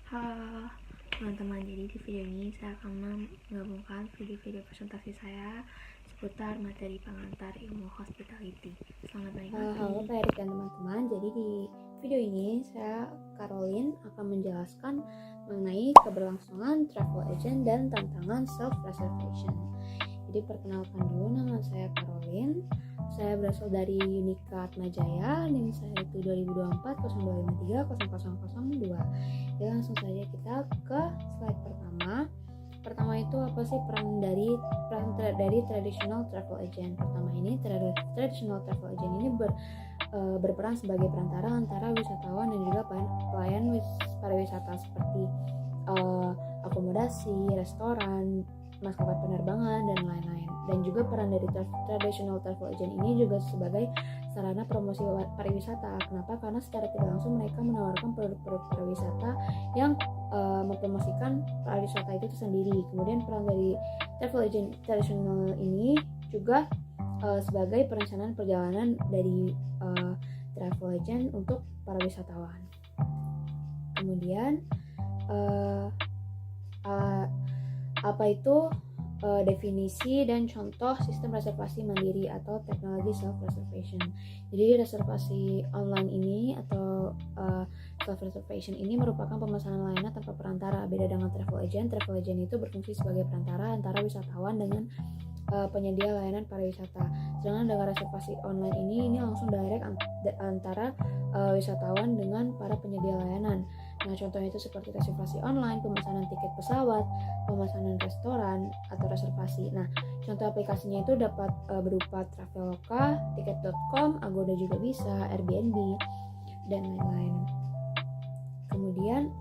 Halo teman-teman, jadi di video ini saya akan menggabungkan video-video presentasi saya seputar materi pengantar ilmu hospitality. Selamat menikmati. Halo Pak Erik dan teman-teman, jadi di video ini saya, Caroline, akan menjelaskan mengenai keberlangsungan travel agent dan tantangan self-reservation. Jadi perkenalkan dulu, nama saya Caroline, saya berasal dari Unika Atmajaya, NIM saya itu 2024 0253 0002. Jadi langsung saja kita ke slide pertama. Pertama itu apa sih peran dari traditional travel agent? Pertama ini traditional travel agent ini berperan sebagai perantara antara wisatawan dan juga pelayan pariwisata seperti akomodasi, restoran, maskapai penerbangan dan lain-lain. Dan juga peran dari traditional travel agent ini juga sebagai sarana promosi pariwisata. Kenapa? Karena secara tidak langsung mereka menawarkan produk-produk pariwisata yang mempromosikan pariwisata itu sendiri. Kemudian peran dari travel agent traditional ini juga sebagai perencanaan perjalanan dari travel agent untuk para wisatawan. Kemudian apa itu definisi dan contoh sistem reservasi mandiri atau teknologi self-reservation. Jadi reservasi online ini atau self-reservation ini merupakan pemesanan layanan tanpa perantara. Beda dengan travel agent itu berfungsi sebagai perantara antara wisatawan dengan penyedia layanan pariwisata. Sedangkan dengan reservasi online ini langsung direct antara wisatawan dengan para penyedia layanan. Nah, contohnya itu seperti reservasi online, pemesanan tiket pesawat, pemesanan restoran atau reservasi. Nah, contoh aplikasinya itu dapat berupa Traveloka, Tiket.com, Agoda juga bisa, Airbnb dan lain-lain. Kemudian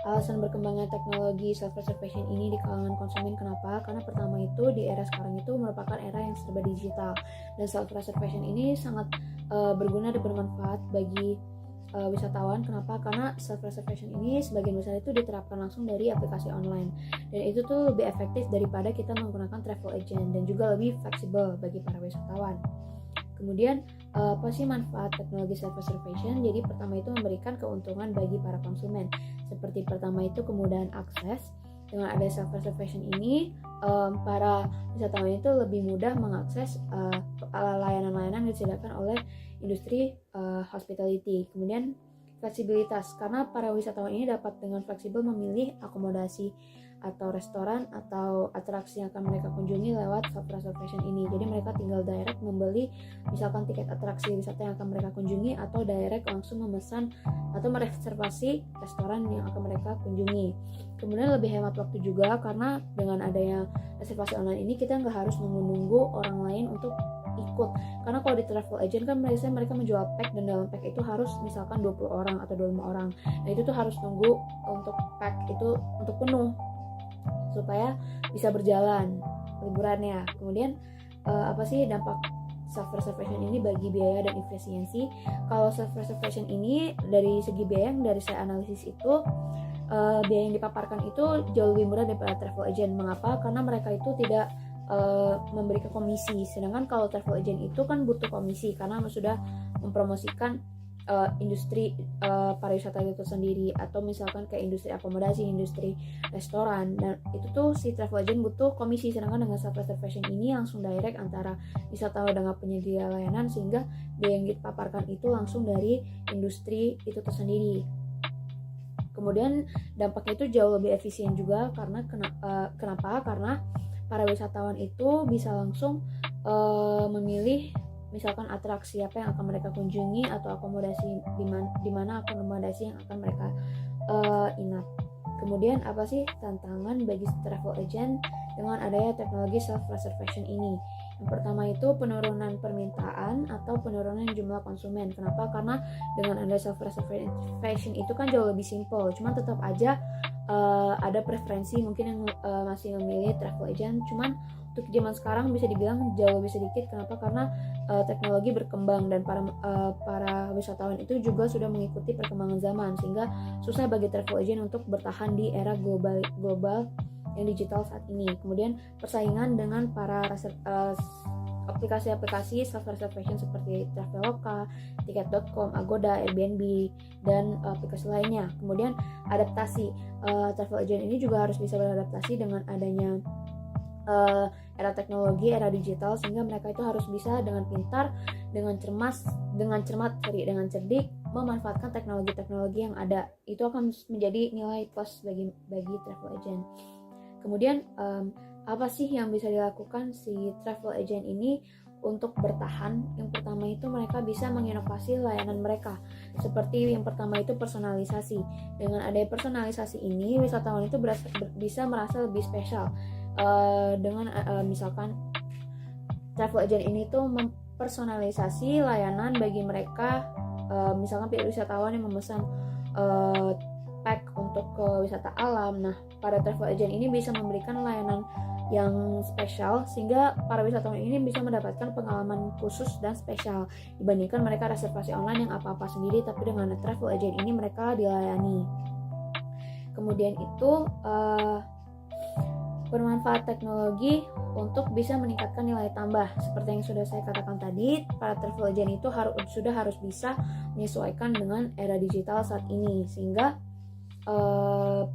alasan berkembangnya teknologi self-reservation ini di kalangan konsumen kenapa? Karena pertama itu di era sekarang itu merupakan era yang serba digital dan self-reservation ini sangat berguna dan bermanfaat bagi wisatawan. Kenapa? Karena self-reservation ini sebagian besar itu diterapkan langsung dari aplikasi online dan itu tuh lebih efektif daripada kita menggunakan travel agent dan juga lebih fleksibel bagi para wisatawan. Kemudian apa sih manfaat teknologi self-reservation? Jadi pertama itu memberikan keuntungan bagi para konsumen. Seperti pertama itu kemudahan akses. Dengan ada self-reservation ini, para wisatawan itu lebih mudah mengakses layanan-layanan yang disediakan oleh industri hospitality. Kemudian fleksibilitas, karena para wisatawan ini dapat dengan fleksibel memilih akomodasi atau restoran atau atraksi yang akan mereka kunjungi lewat self-reservation ini. Jadi mereka tinggal direct membeli misalkan tiket atraksi wisata yang akan mereka kunjungi atau direct langsung memesan atau mereservasi restoran yang akan mereka kunjungi. Kemudian lebih hemat waktu juga karena dengan adanya reservasi online ini kita nggak harus menunggu orang lain untuk ikut. Karena kalau di travel agent kan mereka menjual pack dan dalam pack itu harus misalkan 20 orang atau 25 orang. Nah itu tuh harus nunggu untuk pack itu untuk penuh supaya bisa berjalan liburannya. Kemudian apa sih dampak self-reservation ini bagi biaya dan efisiensi? Kalau self-reservation ini dari segi biaya yang dari saya analisis itu biaya yang dipaparkan itu jauh lebih murah daripada travel agent. Mengapa? Karena mereka itu tidak memberikan komisi. Sedangkan kalau travel agent itu kan butuh komisi karena sudah mempromosikan industri pariwisata itu sendiri atau misalkan kayak industri akomodasi, industri restoran, dan itu tuh si travel agent butuh komisi. Sedangkan dengan self reservation ini langsung direct antara wisatawan dengan penyedia layanan sehingga biaya yang dipaparkan itu langsung dari industri itu tersendiri. Kemudian dampaknya itu jauh lebih efisien juga karena kenapa? Karena para wisatawan itu bisa langsung memilih misalkan atraksi apa yang akan mereka kunjungi atau akomodasi di mana akomodasi yang akan mereka inap. Kemudian apa sih tantangan bagi travel agent dengan adanya teknologi self reservation ini? Yang pertama itu penurunan permintaan atau penurunan jumlah konsumen. Kenapa? Karena dengan ada self reservation itu kan jauh lebih simple. Cuman tetap aja ada preferensi mungkin yang masih memilih travel agent. Cuman untuk zaman sekarang bisa dibilang jauh lebih sedikit. Kenapa? Karena teknologi berkembang dan para wisatawan itu juga sudah mengikuti perkembangan zaman sehingga susah bagi travel agent untuk bertahan di era global yang digital saat ini. Kemudian persaingan dengan para aplikasi-aplikasi self reservation seperti Traveloka, Tiket.com, Agoda, Airbnb, dan aplikasi lainnya. Kemudian adaptasi, travel agent ini juga harus bisa beradaptasi dengan adanya era teknologi, era digital, sehingga mereka itu harus bisa dengan pintar, dengan cerdik memanfaatkan teknologi-teknologi yang ada. Itu akan menjadi nilai plus bagi travel agent. Kemudian apa sih yang bisa dilakukan si travel agent ini untuk bertahan? Yang pertama itu mereka bisa menginovasi layanan mereka. Seperti yang pertama itu personalisasi. Dengan adanya personalisasi ini, wisatawan itu bisa merasa lebih spesial. Dengan misalkan travel agent ini tuh mempersonalisasi layanan bagi mereka, misalkan pihak wisatawan yang memesan pack untuk ke wisata alam. Nah, para travel agent ini bisa memberikan layanan yang spesial sehingga para wisatawan ini bisa mendapatkan pengalaman khusus dan spesial dibandingkan mereka reservasi online yang apa-apa sendiri, tapi dengan travel agent ini mereka dilayani. Kemudian itu bermanfaat teknologi untuk bisa meningkatkan nilai tambah. Seperti yang sudah saya katakan tadi, para travel agent itu sudah harus bisa menyesuaikan dengan era digital saat ini, sehingga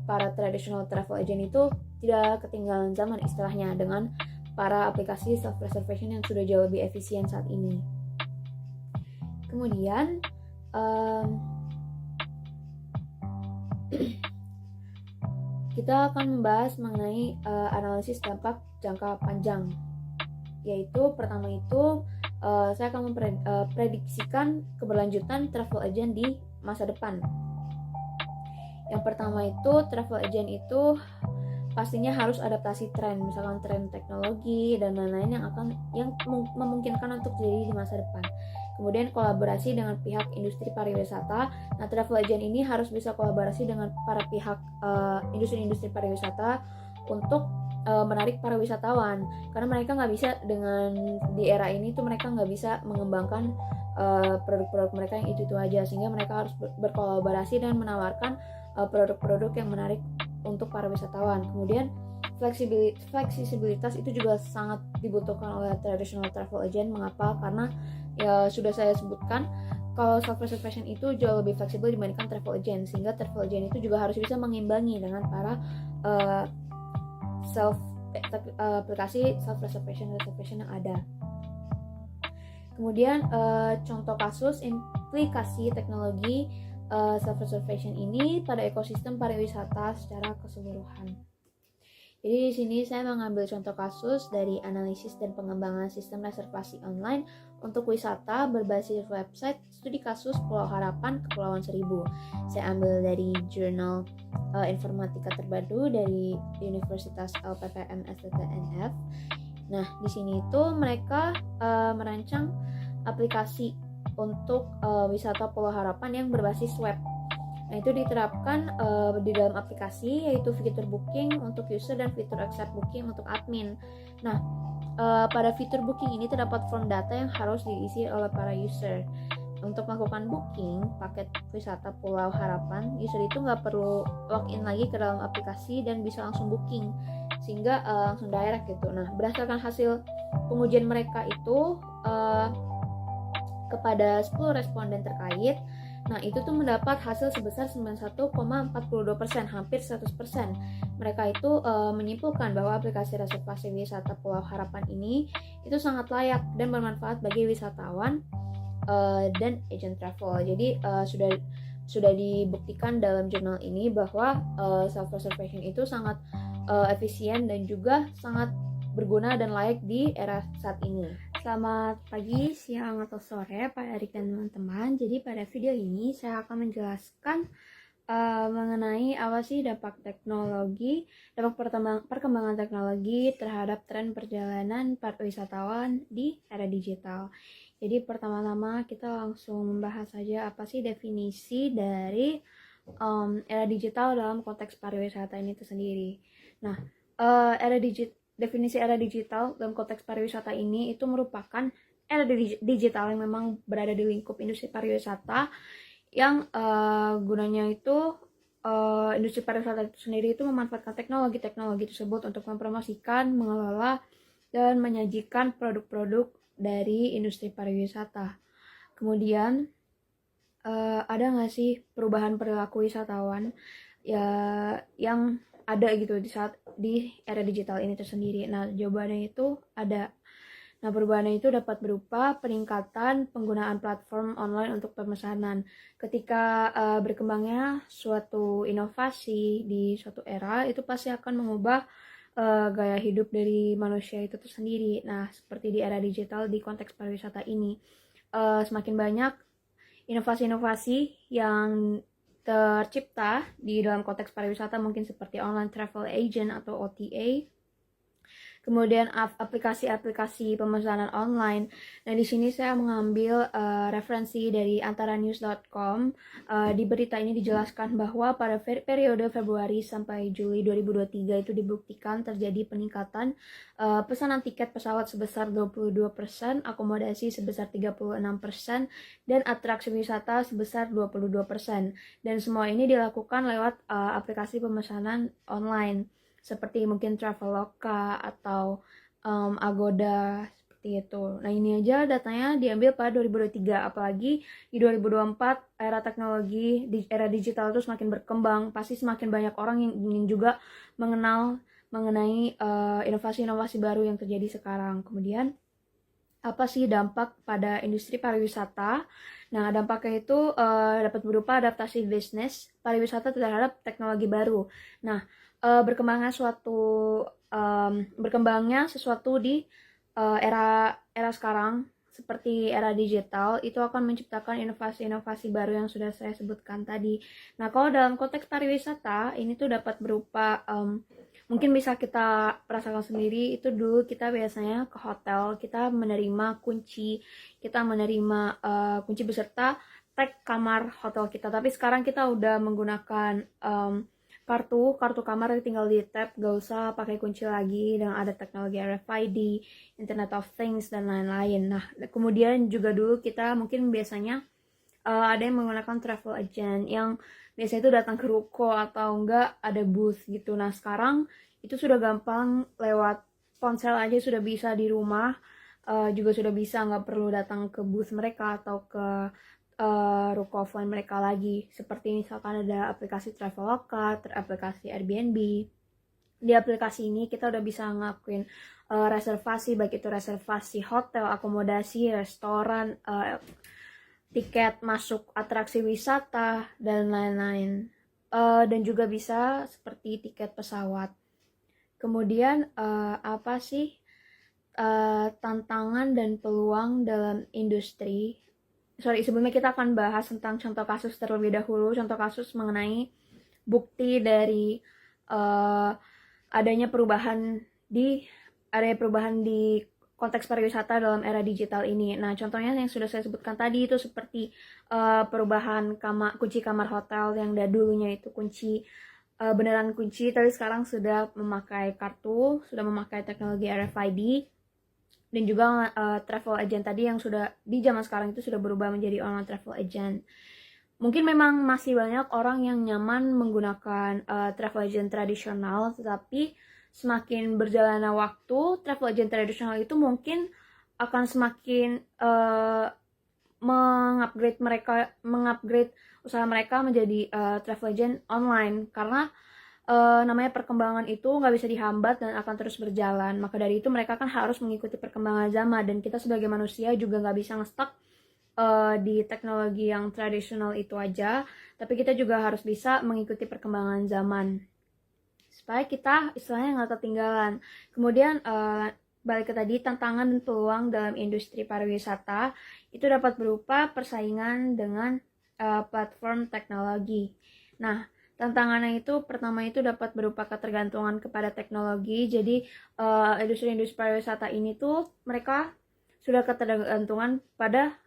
para traditional travel agent itu tidak ketinggalan zaman istilahnya dengan para aplikasi self reservation yang sudah jauh lebih efisien saat ini. Kemudian kita akan membahas mengenai analisis dampak jangka panjang, yaitu pertama itu saya akan memprediksikan keberlanjutan travel agent di masa depan. Yang pertama itu travel agent itu pastinya harus adaptasi tren, misalkan tren teknologi dan lain-lain yang memungkinkan untuk terjadi di masa depan. Kemudian kolaborasi dengan pihak industri pariwisata. Nah, travel agent ini harus bisa kolaborasi dengan para pihak industri pariwisata untuk menarik para wisatawan, karena mereka nggak bisa di era ini tuh mereka nggak bisa mengembangkan produk-produk mereka yang itu aja, sehingga mereka harus berkolaborasi dan menawarkan produk-produk yang menarik untuk para wisatawan. Kemudian fleksibilitas itu juga sangat dibutuhkan oleh traditional travel agent. Mengapa? Karena ya sudah saya sebutkan kalau self reservation itu jauh lebih fleksibel dibandingkan travel agent, sehingga travel agent itu juga harus bisa mengimbangi dengan para aplikasi self reservation yang ada. Kemudian contoh kasus implikasi teknologi self reservation ini pada ekosistem pariwisata secara keseluruhan. Jadi di sini saya mengambil contoh kasus dari analisis dan pengembangan sistem reservasi online untuk wisata berbasis website studi kasus Pulau Harapan Kepulauan Seribu. Saya ambil dari jurnal informatika terpadu dari Universitas LPPM STTNF. Nah, di sini itu mereka merancang aplikasi untuk wisata Pulau Harapan yang berbasis web. Nah, itu diterapkan di dalam aplikasi, yaitu fitur booking untuk user dan fitur accept booking untuk admin. Nah, pada fitur booking ini terdapat form data yang harus diisi oleh para user. Untuk melakukan booking paket wisata Pulau Harapan, user itu nggak perlu login lagi ke dalam aplikasi dan bisa langsung booking, sehingga langsung direct gitu. Nah, berdasarkan hasil pengujian mereka itu kepada 10 responden terkait, nah itu tuh mendapat hasil sebesar 91,42%, hampir 100%. Mereka itu menyimpulkan bahwa aplikasi reservasi wisata Pulau Harapan ini itu sangat layak dan bermanfaat bagi wisatawan dan agent travel. Jadi sudah dibuktikan dalam jurnal ini bahwa self reservation itu sangat efisien dan juga sangat berguna dan layak di era saat ini. Selamat pagi, siang, atau sore Pak Erik dan teman-teman. Jadi pada video ini saya akan menjelaskan mengenai apa sih dampak perkembangan teknologi terhadap tren perjalanan para wisatawan di era digital. Jadi pertama-tama kita langsung membahas saja apa sih definisi dari era digital dalam konteks pariwisata ini tersendiri. Nah, definisi era digital dalam konteks pariwisata ini itu merupakan era digital yang memang berada di lingkup industri pariwisata yang gunanya itu industri pariwisata itu sendiri itu memanfaatkan teknologi tersebut untuk mempromosikan, mengelola, dan menyajikan produk-produk dari industri pariwisata. Kemudian ada nggak sih perubahan perilaku wisatawan ya yang ada gitu di era digital ini tersendiri? Nah, jawabannya itu ada. Nah, perubahannya itu dapat berupa peningkatan penggunaan platform online untuk pemesanan. Ketika berkembangnya suatu inovasi di suatu era, itu pasti akan mengubah gaya hidup dari manusia itu tersendiri. Nah, seperti di era digital di konteks pariwisata ini, semakin banyak inovasi-inovasi yang tercipta di dalam konteks pariwisata, mungkin seperti online travel agent atau OTA, kemudian aplikasi-aplikasi pemesanan online. Nah, di sini saya mengambil referensi dari antaranews.com. Di berita ini dijelaskan bahwa pada periode Februari sampai Juli 2023 itu dibuktikan terjadi peningkatan pesanan tiket pesawat sebesar 22%, akomodasi sebesar 36%, dan atraksi wisata sebesar 22%. Dan semua ini dilakukan lewat aplikasi pemesanan online, seperti mungkin Traveloka atau Agoda, seperti itu. Nah, ini aja datanya diambil pada 2023, apalagi di 2024 era teknologi di era digital itu semakin berkembang, pasti semakin banyak orang yang ingin juga mengenal mengenai inovasi-inovasi baru yang terjadi sekarang. Kemudian apa sih dampak pada industri pariwisata? Nah, dampaknya itu dapat berupa adaptasi bisnis pariwisata terhadap teknologi baru. Nah, berkembangnya sesuatu di era sekarang seperti era digital itu akan menciptakan inovasi-inovasi baru yang sudah saya sebutkan tadi. Nah, kalau dalam konteks pariwisata ini tuh dapat berupa mungkin bisa kita rasakan sendiri. Itu dulu kita biasanya ke hotel, kita menerima kunci beserta tag kamar hotel kita, tapi sekarang kita udah menggunakan kartu kamar tinggal di tap, gak usah pakai kunci lagi, dan ada teknologi RFID, Internet of Things, dan lain-lain. Nah, kemudian juga dulu kita mungkin biasanya ada yang menggunakan travel agent yang biasanya itu datang ke ruko atau enggak ada booth gitu. Nah, sekarang itu sudah gampang, lewat ponsel aja sudah bisa di rumah, juga sudah bisa, nggak perlu datang ke booth mereka atau ke ruko offline mereka lagi. Seperti misalkan ada aplikasi Traveloka, aplikasi Airbnb. Di aplikasi ini kita udah bisa ngelakuin reservasi, baik itu reservasi hotel, akomodasi, restoran, tiket masuk atraksi wisata, dan lain-lain. Dan juga bisa seperti tiket pesawat. Kemudian apa sih tantangan dan peluang dalam industri? Sebelumnya kita akan bahas tentang contoh kasus terlebih dahulu, contoh kasus mengenai bukti dari adanya perubahan di konteks pariwisata dalam era digital ini. Nah, contohnya yang sudah saya sebutkan tadi itu seperti perubahan kunci kamar hotel yang dulunya itu kunci beneran kunci, tapi sekarang sudah memakai kartu, sudah memakai teknologi RFID. Dan juga travel agent tadi yang sudah di zaman sekarang itu sudah berubah menjadi online travel agent. Mungkin memang masih banyak orang yang nyaman menggunakan travel agent tradisional, tetapi semakin berjalannya waktu, travel agent tradisional itu mungkin akan semakin mengupgrade usaha mereka menjadi travel agent online, karena namanya perkembangan itu nggak bisa dihambat dan akan terus berjalan. Maka dari itu mereka kan harus mengikuti perkembangan zaman, dan kita sebagai manusia juga nggak bisa nge-stuck di teknologi yang tradisional itu aja, tapi kita juga harus bisa mengikuti perkembangan zaman supaya kita istilahnya nggak ketinggalan. Kemudian balik ke tadi, tantangan dan peluang dalam industri pariwisata itu dapat berupa persaingan dengan platform teknologi. Nah, tantangannya itu pertama itu dapat berupa ketergantungan kepada teknologi. Jadi industri-industri pariwisata ini tuh mereka sudah ketergantungan pada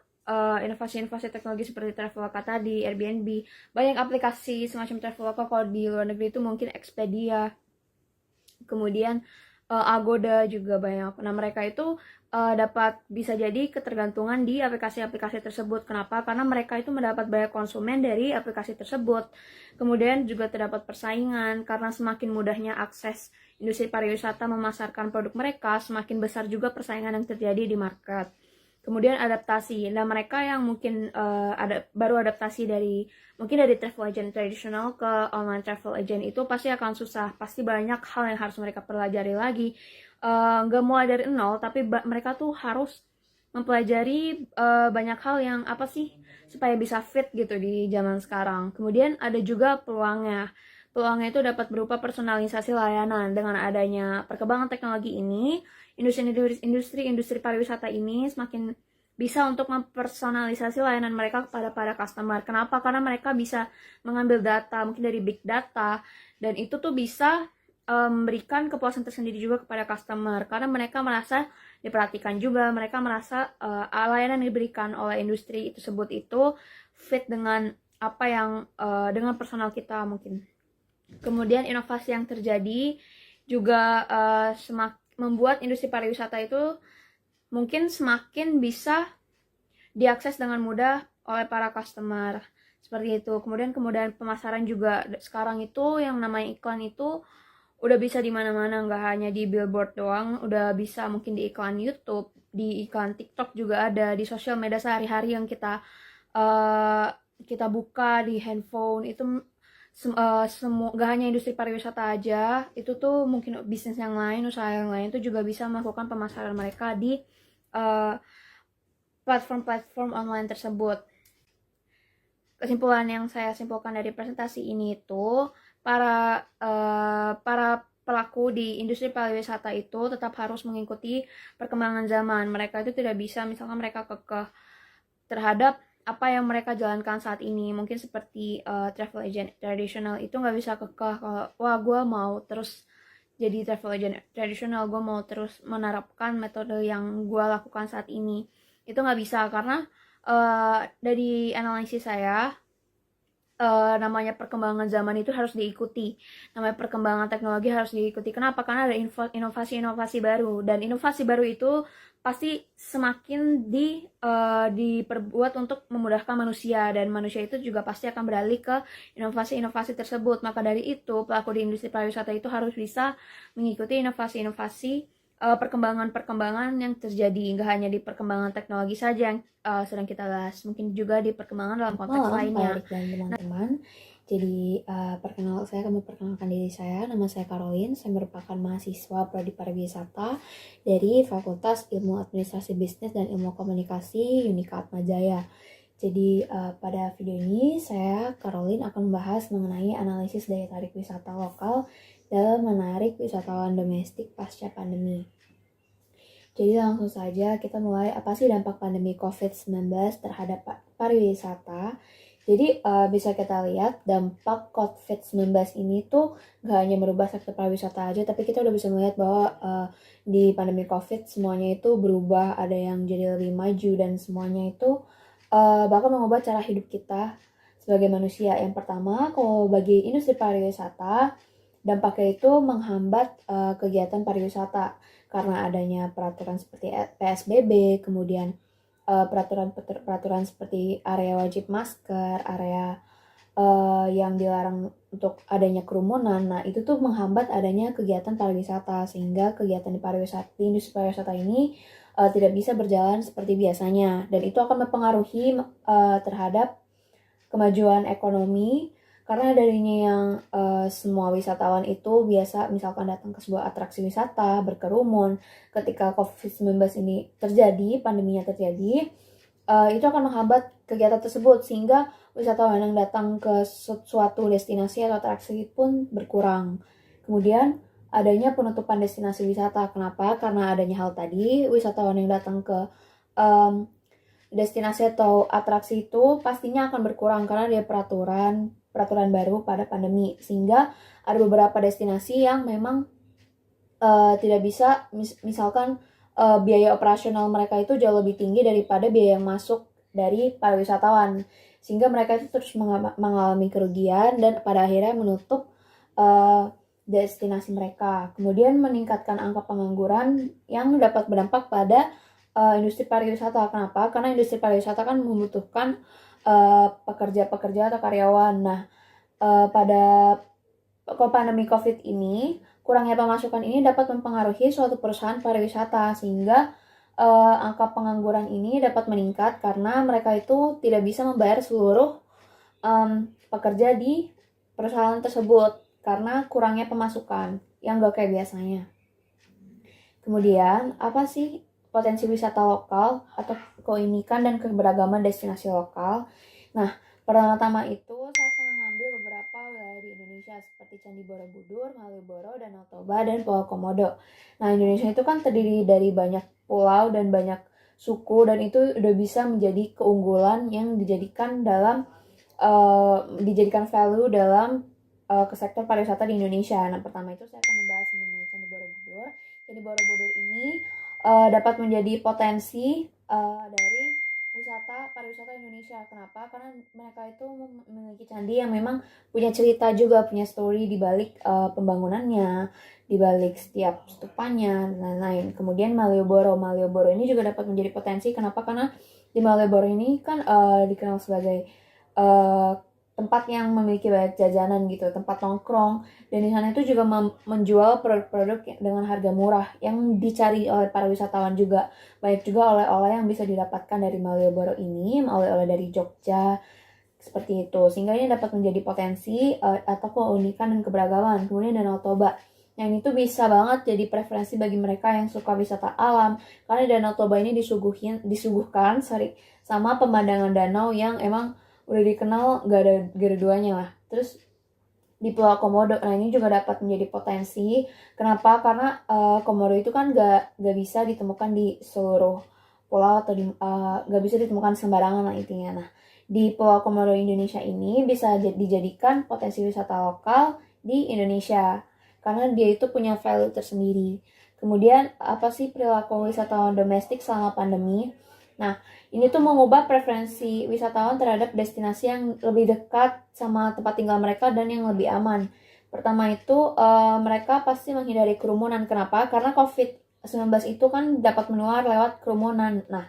inovasi-inovasi teknologi seperti Traveloka tadi, Airbnb, banyak aplikasi semacam Traveloka. Kalau di luar negeri itu mungkin Expedia, kemudian Agoda juga banyak. Nah, mereka itu dapat bisa jadi ketergantungan di aplikasi-aplikasi tersebut. Kenapa? Karena mereka itu mendapat banyak konsumen dari aplikasi tersebut. Kemudian juga terdapat persaingan karena semakin mudahnya akses industri pariwisata memasarkan produk mereka, semakin besar juga persaingan yang terjadi di market. Kemudian adaptasi. Nah, mereka yang mungkin baru adaptasi dari travel agent tradisional ke online travel agent itu pasti akan susah. Pasti banyak hal yang harus mereka pelajari lagi. Nggak mulai dari nol, tapi mereka tuh harus mempelajari banyak hal yang apa sih supaya bisa fit gitu di zaman sekarang. Kemudian ada juga peluangnya. Peluangnya itu dapat berupa personalisasi layanan. Dengan adanya perkembangan teknologi ini, industri pariwisata ini semakin bisa untuk mempersonalisasi layanan mereka kepada para customer. Kenapa? Karena mereka bisa mengambil data, mungkin dari big data, dan itu tuh bisa memberikan kepuasan tersendiri juga kepada customer, karena mereka merasa diperhatikan juga, mereka merasa layanan yang diberikan oleh industri tersebut itu fit dengan apa yang dengan personal kita mungkin. Kemudian inovasi yang terjadi juga membuat industri pariwisata itu mungkin semakin bisa diakses dengan mudah oleh para customer. Seperti itu. Kemudian pemasaran juga sekarang itu yang namanya iklan itu udah bisa di mana-mana, nggak hanya di billboard doang, udah bisa mungkin di iklan YouTube, di iklan TikTok juga ada, di sosial media sehari-hari yang kita buka di handphone itu semua, gak hanya industri pariwisata aja, itu tuh mungkin bisnis yang lain, usaha yang lain itu juga bisa melakukan pemasaran mereka di platform-platform online tersebut. Kesimpulan yang saya simpulkan dari presentasi ini itu para pelaku di industri pariwisata itu tetap harus mengikuti perkembangan zaman. Mereka itu tidak bisa, misalkan mereka kekeh terhadap apa yang mereka jalankan saat ini. Mungkin seperti travel agent tradisional itu nggak bisa kekeh kalau wah gue mau terus jadi travel agent tradisional, gue mau terus menerapkan metode yang gue lakukan saat ini. Itu nggak bisa karena dari analisis saya, namanya perkembangan zaman itu harus diikuti, namanya perkembangan teknologi harus diikuti. Kenapa? Karena ada inovasi-inovasi baru, dan inovasi baru itu pasti semakin diperbuat untuk memudahkan manusia, dan manusia itu juga pasti akan beralih ke inovasi-inovasi tersebut. Maka dari itu pelaku di industri pariwisata itu harus bisa mengikuti inovasi-inovasi perkembangan-perkembangan yang terjadi, nggak hanya di perkembangan teknologi saja yang sedang kita bahas, mungkin juga di perkembangan dalam konteks lainnya. Pak Erik dan teman-teman. Jadi saya akan memperkenalkan diri saya. Nama saya Caroline. Saya merupakan mahasiswa Prodi Pariwisata dari Fakultas Ilmu Administrasi Bisnis dan Ilmu Komunikasi Unika Atmajaya. Jadi pada video ini saya Caroline akan membahas mengenai analisis daya tarik wisata lokal dalam menarik wisatawan domestik pasca pandemi. Jadi langsung saja kita mulai, apa sih dampak pandemi COVID-19 terhadap pariwisata. Jadi bisa kita lihat dampak COVID-19 ini tuh gak hanya merubah sektor pariwisata aja, tapi kita udah bisa melihat bahwa di pandemi COVID semuanya itu berubah, ada yang jadi lebih maju, dan semuanya itu bahkan mengubah cara hidup kita sebagai manusia. Yang pertama, kalau bagi industri pariwisata, dampaknya itu menghambat kegiatan pariwisata karena adanya peraturan seperti PSBB, kemudian peraturan seperti area wajib masker, area yang dilarang untuk adanya kerumunan. Nah, itu tuh menghambat adanya kegiatan pariwisata, sehingga kegiatan di industri pariwisata ini tidak bisa berjalan seperti biasanya, dan itu akan mempengaruhi terhadap kemajuan ekonomi. Karena darinya yang semua wisatawan itu biasa misalkan datang ke sebuah atraksi wisata, berkerumun. Ketika COVID-19 ini terjadi, pandeminya terjadi, itu akan menghambat kegiatan tersebut, sehingga wisatawan yang datang ke suatu destinasi atau atraksi pun berkurang. Kemudian adanya penutupan destinasi wisata. Kenapa? Karena adanya hal tadi, wisatawan yang datang ke destinasi atau atraksi itu pastinya akan berkurang karena ada peraturan baru pada pandemi, sehingga ada beberapa destinasi yang memang tidak bisa, misalkan biaya operasional mereka itu jauh lebih tinggi daripada biaya yang masuk dari para wisatawan, sehingga mereka itu terus mengalami kerugian dan pada akhirnya menutup destinasi mereka. Kemudian meningkatkan angka pengangguran yang dapat berdampak pada industri pariwisata. Kenapa? Karena industri pariwisata kan membutuhkan pekerja-pekerja atau karyawan. Nah, pada pandemi COVID ini kurangnya pemasukan ini dapat mempengaruhi suatu perusahaan pariwisata sehingga angka pengangguran ini dapat meningkat karena mereka itu tidak bisa membayar seluruh pekerja di perusahaan tersebut karena kurangnya pemasukan yang gak kayak biasanya. Kemudian, apa sih potensi wisata lokal atau keunikan dan keberagaman destinasi lokal? Nah, pertama-tama itu saya akan mengambil beberapa wilayah di Indonesia seperti Candi Borobudur, Malioboro, Danau Toba, dan Pulau Komodo. Nah, Indonesia itu kan terdiri dari banyak pulau dan banyak suku dan itu udah bisa menjadi keunggulan yang dijadikan value dalam ke sektor pariwisata di Indonesia. Nah, pertama itu saya akan membahas mengenai Candi Borobudur. Candi Borobudur ini dapat menjadi potensi dari pariwisata Indonesia. Kenapa? Karena mereka itu memiliki candi yang memang punya cerita juga, punya story di balik pembangunannya, di balik setiap stupannya, dan lain-lain. Kemudian Malioboro ini juga dapat menjadi potensi. Kenapa? Karena di Malioboro ini kan dikenal sebagai tempat yang memiliki banyak jajanan gitu, tempat nongkrong, dan di sana itu juga menjual produk-produk dengan harga murah yang dicari oleh para wisatawan juga. Banyak juga oleh-oleh yang bisa didapatkan dari Malioboro ini, oleh-oleh dari Jogja, seperti itu. Sehingga ini dapat menjadi potensi atau keunikan dan keberagaman. Kemudian Danau Toba. Yang itu bisa banget jadi preferensi bagi mereka yang suka wisata alam. Karena Danau Toba ini disuguhkan sama pemandangan danau yang emang udah dikenal gak ada duanya lah. Terus di Pulau Komodo, nah ini juga dapat menjadi potensi. Kenapa? Karena Komodo itu kan gak bisa ditemukan di seluruh pulau atau gak bisa ditemukan sembarangan lah intinya. Nah, di Pulau Komodo Indonesia ini bisa dijadikan potensi wisata lokal di Indonesia karena dia itu punya value tersendiri. Kemudian apa sih perilaku wisatawan domestik selama pandemi? Nah, ini tuh mengubah preferensi wisatawan terhadap destinasi yang lebih dekat sama tempat tinggal mereka dan yang lebih aman. Pertama itu mereka pasti menghindari kerumunan. Kenapa? Karena COVID-19 itu kan dapat menular lewat kerumunan. Nah,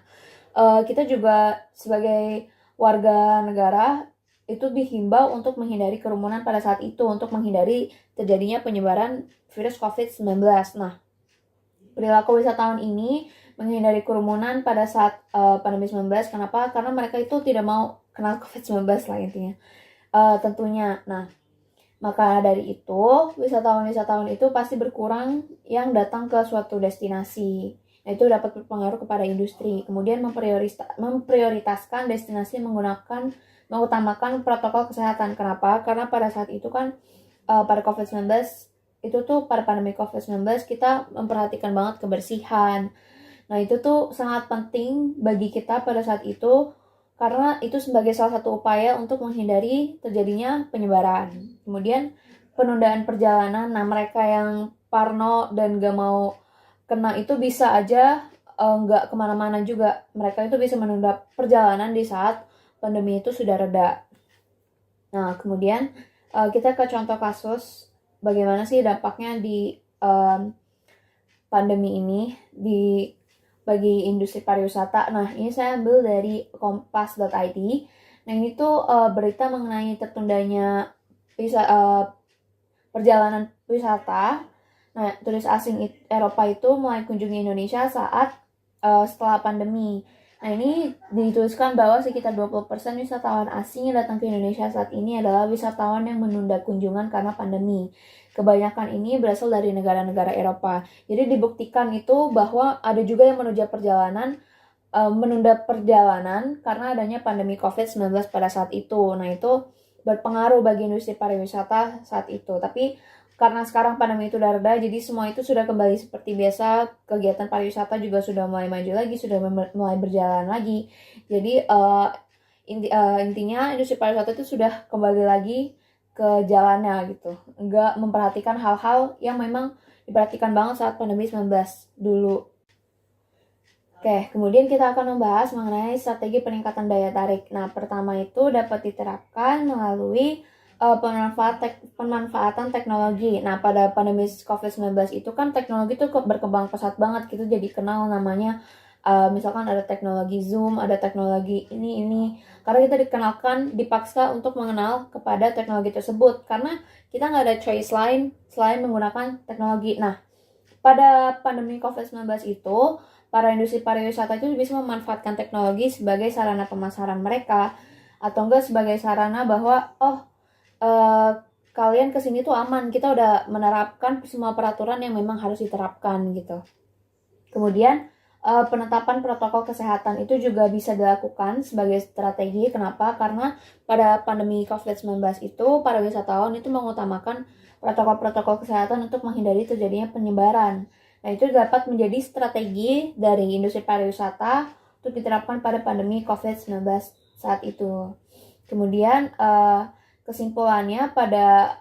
kita juga sebagai warga negara itu dihimbau untuk menghindari kerumunan pada saat itu untuk menghindari terjadinya penyebaran virus COVID-19. Nah, perilaku wisatawan ini menghindari kerumunan pada saat pandemi 19. Kenapa? Karena mereka itu tidak mau kena COVID-19 lah intinya. Tentunya. Nah, maka dari itu wisatawan-wisatawan itu pasti berkurang yang datang ke suatu destinasi. Nah, itu dapat berpengaruh kepada industri. Kemudian memprioritaskan destinasi mengutamakan protokol kesehatan. Kenapa? Karena pada saat itu kan pada COVID-19 itu tuh pada pandemi COVID-19 kita memperhatikan banget kebersihan. Nah, itu tuh sangat penting bagi kita pada saat itu karena itu sebagai salah satu upaya untuk menghindari terjadinya penyebaran. Kemudian penundaan perjalanan. Nah, mereka yang parno dan gak mau kena itu bisa aja gak kemana-mana juga. Mereka itu bisa menunda perjalanan di saat pandemi itu sudah reda. Nah, kemudian kita ke contoh kasus bagaimana sih dampaknya di pandemi ini bagi industri pariwisata. Nah, ini saya ambil dari kompas.id. Nah, ini tuh berita mengenai tertundanya perjalanan wisata. Nah, turis asing Eropa itu mulai kunjungi Indonesia saat setelah pandemi. Nah, ini dituliskan bahwa sekitar 20% wisatawan asing yang datang ke Indonesia saat ini adalah wisatawan yang menunda kunjungan karena pandemi. Kebanyakan ini berasal dari negara-negara Eropa. Jadi dibuktikan itu bahwa ada juga yang menunda perjalanan karena adanya pandemi COVID-19 pada saat itu. Nah, itu berpengaruh bagi industri pariwisata saat itu. Tapi karena sekarang pandemi itu udah reda, jadi semua itu sudah kembali seperti biasa. Kegiatan pariwisata juga sudah mulai maju lagi, sudah mulai berjalan lagi. Jadi intinya industri pariwisata itu sudah kembali lagi ke jalannya gitu. Nggak memperhatikan hal-hal yang memang diperhatikan banget saat pandemi 19 dulu. Oke, kemudian kita akan membahas mengenai strategi peningkatan daya tarik. Nah, pertama itu dapat diterapkan melalui pemanfaatan teknologi. Nah, pada pandemi COVID-19 itu kan teknologi itu berkembang pesat banget gitu, jadi kenal namanya Misalkan ada teknologi Zoom, ada teknologi ini. Karena kita dipaksa untuk mengenal kepada teknologi tersebut. Karena kita nggak ada choice lain selain menggunakan teknologi. Nah, pada pandemi COVID-19 itu, para industri pariwisata itu bisa memanfaatkan teknologi sebagai sarana pemasaran mereka, atau enggak sebagai sarana bahwa, kalian kesini tuh aman, kita udah menerapkan semua peraturan yang memang harus diterapkan gitu. Kemudian penetapan protokol kesehatan itu juga bisa dilakukan sebagai strategi. Kenapa? Karena pada pandemi COVID-19 itu para wisatawan itu mengutamakan protokol-protokol kesehatan untuk menghindari terjadinya penyebaran. Nah, itu dapat menjadi strategi dari industri pariwisata untuk diterapkan pada pandemi COVID-19 saat itu. Kemudian kesimpulannya pada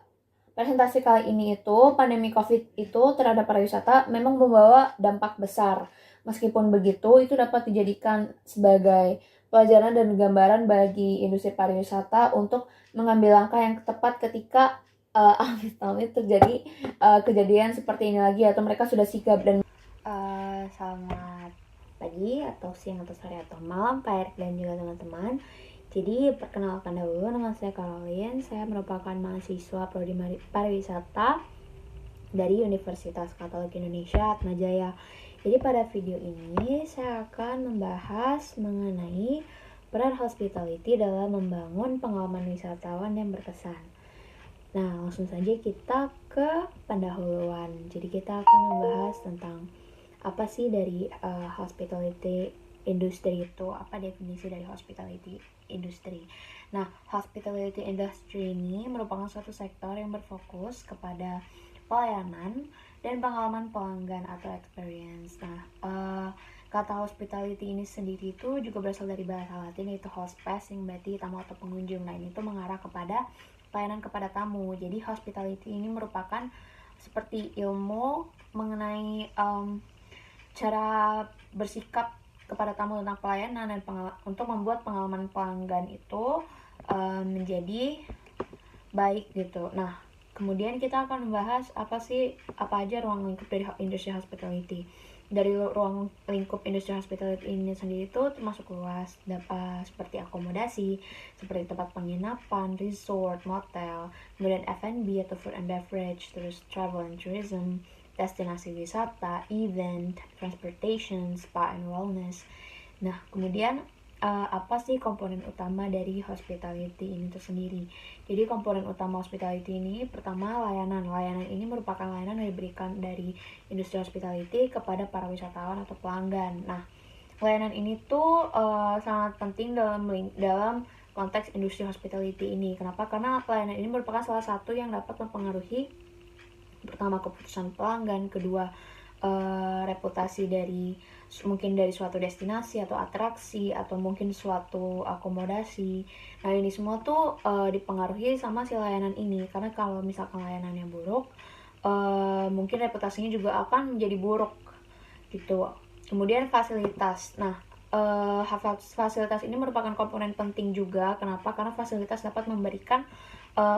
presentasi kali ini itu, pandemi COVID itu terhadap pariwisata memang membawa dampak besar. Meskipun begitu, itu dapat dijadikan sebagai pelajaran dan gambaran bagi industri pariwisata untuk mengambil langkah yang tepat ketika amit-amit terjadi kejadian seperti ini lagi, atau mereka sudah sigap. Dan selamat pagi atau siang atau sore atau malam Pak Erik dan juga teman-teman. Jadi perkenalkan dahulu, nama saya Caroline. Saya merupakan mahasiswa Prodi Pariwisata dari Universitas Katolik Indonesia Atmajaya. Jadi pada video ini saya akan membahas mengenai peran hospitality dalam membangun pengalaman wisatawan yang berkesan. Nah, langsung saja kita ke pendahuluan. Jadi kita akan membahas tentang apa sih dari hospitality industry itu, apa definisi dari hospitality industry. Nah, hospitality industry ini merupakan suatu sektor yang berfokus kepada pelayanan dan pengalaman pelanggan atau experience. Nah, kata hospitality ini sendiri itu juga berasal dari bahasa Latin, yaitu hospes, yang berarti tamu atau pengunjung. Nah, ini tuh mengarah kepada pelayanan kepada tamu. Jadi hospitality ini merupakan seperti ilmu mengenai cara bersikap kepada tamu tentang pelayanan dan untuk membuat pengalaman pelanggan itu menjadi baik gitu. Nah, kemudian kita akan membahas apa aja ruang lingkup dari industri hospitality. Dari ruang lingkup industri hospitality ini sendiri itu termasuk luas, dapat seperti akomodasi, seperti tempat penginapan, resort, motel, kemudian F&B atau food and beverage, terus travel and tourism, destinasi wisata, event, transportation, spa and wellness. Nah, kemudian apa sih komponen utama dari hospitality ini tersendiri? Jadi komponen utama hospitality ini pertama layanan. Layanan ini merupakan layanan yang diberikan dari industri hospitality kepada para wisatawan atau pelanggan. Nah, layanan ini tuh sangat penting dalam konteks industri hospitality ini. Kenapa? Karena layanan ini merupakan salah satu yang dapat mempengaruhi pertama keputusan pelanggan, kedua reputasi mungkin dari suatu destinasi atau atraksi, atau mungkin suatu akomodasi. Nah, ini semua tuh dipengaruhi sama si layanan ini. Karena kalau misalkan layanannya buruk, mungkin reputasinya juga akan menjadi buruk gitu. Kemudian fasilitas. Nah, fasilitas ini merupakan komponen penting juga. Kenapa? Karena fasilitas dapat memberikan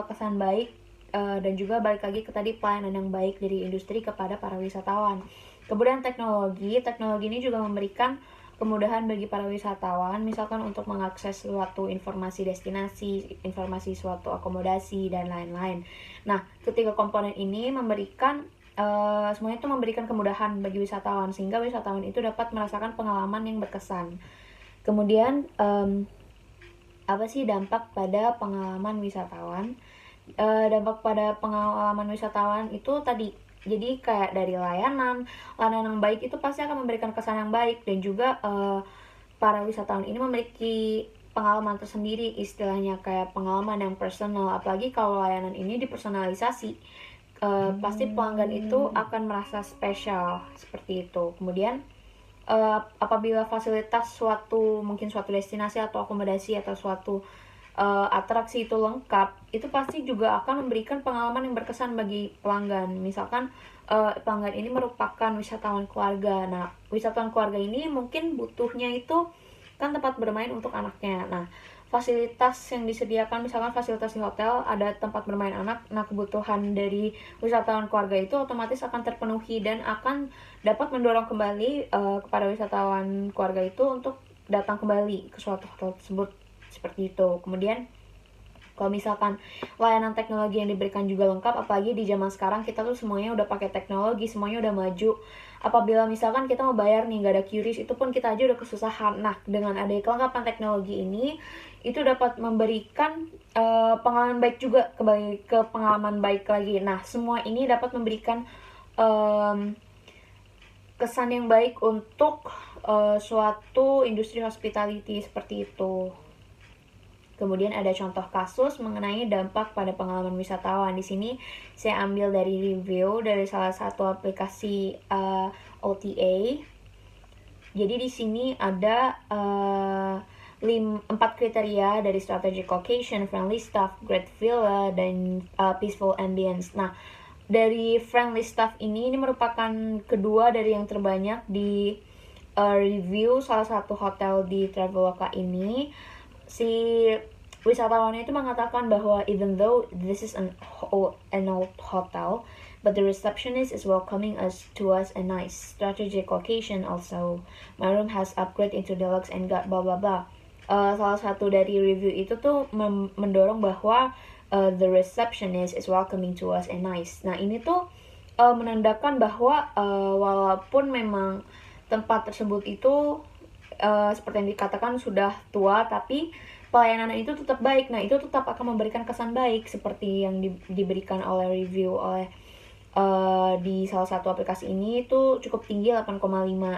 kesan baik dan juga balik lagi ke tadi pelayanan yang baik dari industri kepada para wisatawan. Kemudian teknologi ini juga memberikan kemudahan bagi para wisatawan, misalkan untuk mengakses suatu informasi destinasi, informasi suatu akomodasi, dan lain-lain. Nah, ketiga komponen ini semuanya itu memberikan kemudahan bagi wisatawan, sehingga wisatawan itu dapat merasakan pengalaman yang berkesan. Kemudian, apa sih dampak pada pengalaman wisatawan? Dampak pada pengalaman wisatawan itu tadi, jadi kayak dari layanan yang baik itu pasti akan memberikan kesan yang baik, dan juga para wisatawan ini memiliki pengalaman tersendiri, istilahnya kayak pengalaman yang personal. Apalagi kalau layanan ini dipersonalisasi, pasti pelanggan itu akan merasa spesial seperti itu. Kemudian apabila fasilitas mungkin suatu destinasi atau akomodasi atau suatu atraksi itu lengkap, itu pasti juga akan memberikan pengalaman yang berkesan bagi pelanggan. Misalkan pelanggan ini merupakan wisatawan keluarga. Nah, wisatawan keluarga ini mungkin butuhnya itu kan tempat bermain untuk anaknya. Nah, fasilitas yang disediakan, misalkan fasilitas di hotel, ada tempat bermain anak. Nah, kebutuhan dari wisatawan keluarga itu otomatis akan terpenuhi dan akan dapat mendorong kembali kepada wisatawan keluarga itu untuk datang kembali ke suatu hotel tersebut, seperti itu. Kemudian kalau misalkan layanan teknologi yang diberikan juga lengkap, apalagi di zaman sekarang kita tuh semuanya udah pakai teknologi, semuanya udah maju. Apabila misalkan kita mau bayar nih nggak ada QRIS, itu pun kita aja udah kesusahan. Nah, dengan adanya kelengkapan teknologi ini, itu dapat memberikan pengalaman baik juga, kembali ke pengalaman baik lagi. Nah, semua ini dapat memberikan kesan yang baik untuk suatu industri hospitality seperti itu. Kemudian ada contoh kasus mengenai dampak pada pengalaman wisatawan. Di sini saya ambil dari review dari salah satu aplikasi OTA. Jadi di sini ada 4 kriteria dari strategic location, friendly staff, great villa, dan peaceful ambience. Nah, dari friendly staff ini merupakan kedua dari yang terbanyak di review salah satu hotel di Traveloka ini. Si wisatawannya itu mengatakan bahwa even though this is an old hotel, but the receptionist is welcoming us to us a nice strategic location also. My room has upgrade into deluxe and got blah blah blah. Salah satu dari review itu tuh mendorong bahwa the receptionist is welcoming to us and nice. Nah, ini tuh menandakan bahwa walaupun memang tempat tersebut itu seperti yang dikatakan sudah tua, tapi pelayanan itu tetap baik. Nah, itu tetap akan memberikan kesan baik seperti yang diberikan oleh review oleh di salah satu aplikasi ini itu cukup tinggi 8,5.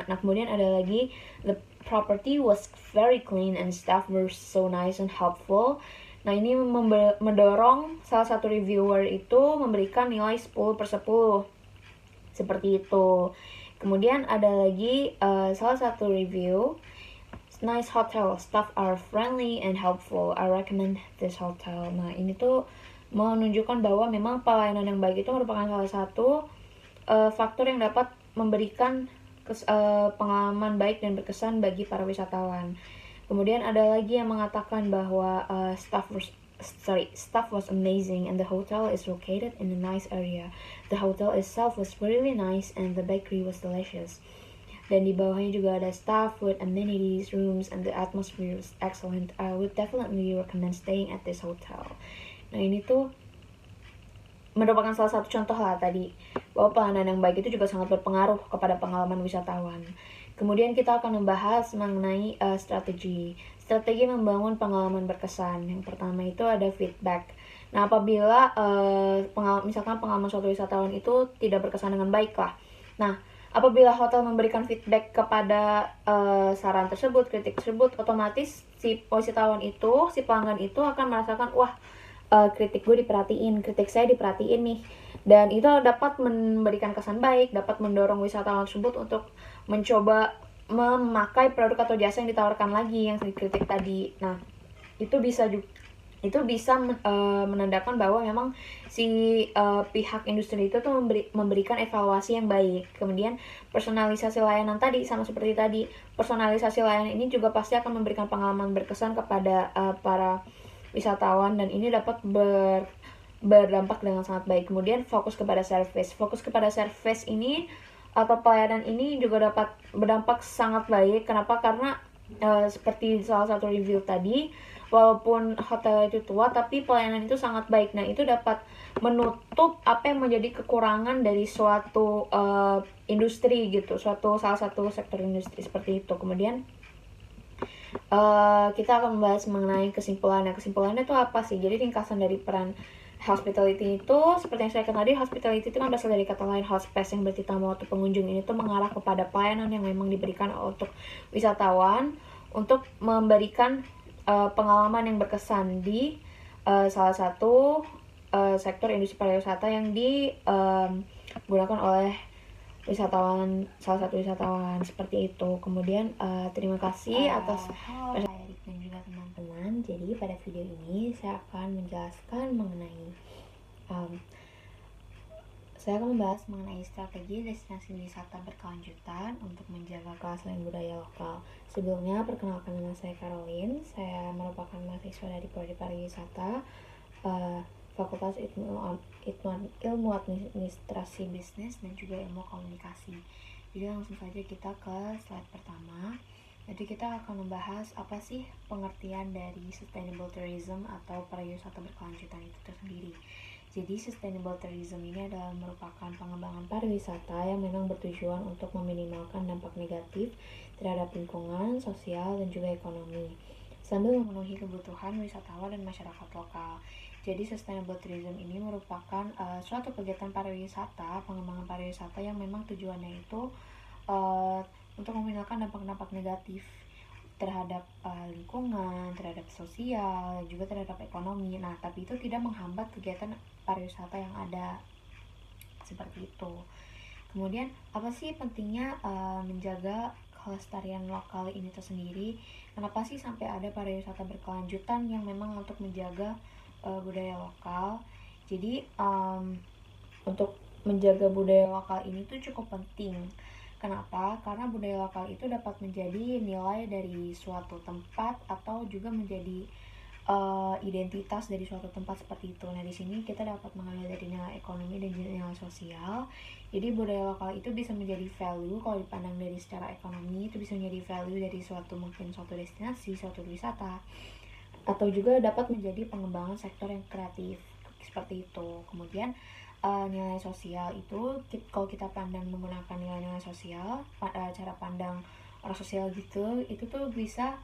Nah, kemudian ada lagi the property was very clean and staff were so nice and helpful. Nah, ini mendorong salah satu reviewer itu memberikan nilai 10/10 seperti itu. Kemudian ada lagi salah satu review, nice hotel, staff are friendly and helpful, I recommend this hotel. Nah, ini tuh menunjukkan bahwa memang pelayanan yang baik itu merupakan salah satu faktor yang dapat memberikan pengalaman baik dan berkesan bagi para wisatawan. Kemudian ada lagi yang mengatakan bahwa staff was amazing and the hotel is located in a nice area. The hotel itself was really nice and the bakery was delicious. Dan di bawahnya juga ada staff with amenities, rooms, and the atmosphere was excellent. I would definitely recommend staying at this hotel. Nah, ini tuh merupakan salah satu contoh lah tadi, bahwa pelayanan yang baik itu juga sangat berpengaruh kepada pengalaman wisatawan. Kemudian kita akan membahas mengenai strategi membangun pengalaman berkesan. Yang pertama itu ada feedback. Nah, apabila misalkan pengalaman suatu wisatawan itu tidak berkesan dengan baik lah. Nah, apabila hotel memberikan feedback kepada saran tersebut, kritik tersebut, otomatis si wisatawan itu, si pelanggan itu akan merasakan, wah, kritik gue diperhatiin, kritik saya diperhatiin nih. Dan itu dapat memberikan kesan baik, dapat mendorong wisatawan tersebut untuk mencoba memakai produk atau jasa yang ditawarkan lagi yang dikritik tadi. Nah, itu bisa menandakan bahwa memang si pihak industri itu tuh memberikan evaluasi yang baik. Kemudian personalisasi layanan tadi, sama seperti tadi, personalisasi layanan ini juga pasti akan memberikan pengalaman berkesan kepada para wisatawan, dan ini dapat berdampak dengan sangat baik. Kemudian fokus kepada service ini atau pelayanan ini juga dapat berdampak sangat baik. Kenapa? Karena seperti salah satu review tadi, walaupun hotel itu tua tapi pelayanan itu sangat baik. Nah, itu dapat menutup apa yang menjadi kekurangan dari suatu industri gitu, salah satu sektor industri seperti itu. Kemudian kita akan membahas mengenai kesimpulannya. Kesimpulannya itu apa sih? Jadi ringkasan dari peran hospitality itu, seperti yang saya katakan tadi, hospitality itu kan berasal dari kata lain hospes, yang berarti tamu atau pengunjung. Ini tuh mengarah kepada pelayanan yang memang diberikan untuk wisatawan untuk memberikan pengalaman yang berkesan di salah satu sektor industri pariwisata yang digunakan oleh salah satu wisatawan seperti itu. Kemudian terima kasih atas Erik dan juga teman-teman. Jadi pada video ini saya akan menjelaskan mengenai Saya akan membahas mengenai strategi destinasi wisata berkelanjutan untuk menjaga kelestarian budaya lokal. Sebelumnya, perkenalkan nama saya Caroline. Saya merupakan mahasiswa dari Prodi Pariwisata, Fakultas Ilmu Administrasi Bisnis dan juga Ilmu Komunikasi. Jadi langsung saja kita ke slide pertama. Jadi kita akan membahas apa sih pengertian dari sustainable tourism atau pariwisata berkelanjutan itu tersendiri. Jadi sustainable tourism ini adalah merupakan pengembangan pariwisata yang memang bertujuan untuk meminimalkan dampak negatif terhadap lingkungan, sosial, dan juga ekonomi, sambil memenuhi kebutuhan wisatawan dan masyarakat lokal. Jadi sustainable tourism ini merupakan suatu kegiatan pariwisata, pengembangan pariwisata yang memang tujuannya itu untuk meminimalkan dampak-dampak negatif terhadap lingkungan, terhadap sosial, dan juga terhadap ekonomi. Nah, tapi itu tidak menghambat kegiatan pariwisata yang ada, seperti itu. Kemudian, apa sih pentingnya menjaga kelestarian lokal ini tersendiri? Kenapa sih sampai ada pariwisata berkelanjutan yang memang untuk menjaga budaya lokal? Jadi, untuk menjaga budaya lokal ini tuh cukup penting. Kenapa? Karena budaya lokal itu dapat menjadi nilai dari suatu tempat atau juga menjadi identitas dari suatu tempat seperti itu. Nah, di sini kita dapat mengambil dari nilai ekonomi dan juga nilai sosial. Jadi budaya lokal itu bisa menjadi value kalau dipandang dari secara ekonomi, itu bisa menjadi value dari mungkin suatu destinasi, suatu wisata, atau juga dapat menjadi pengembangan sektor yang kreatif seperti itu. Kemudian nilai sosial itu kalau kita pandang menggunakan nilai-nilai sosial, cara pandang orang sosial gitu, itu tuh bisa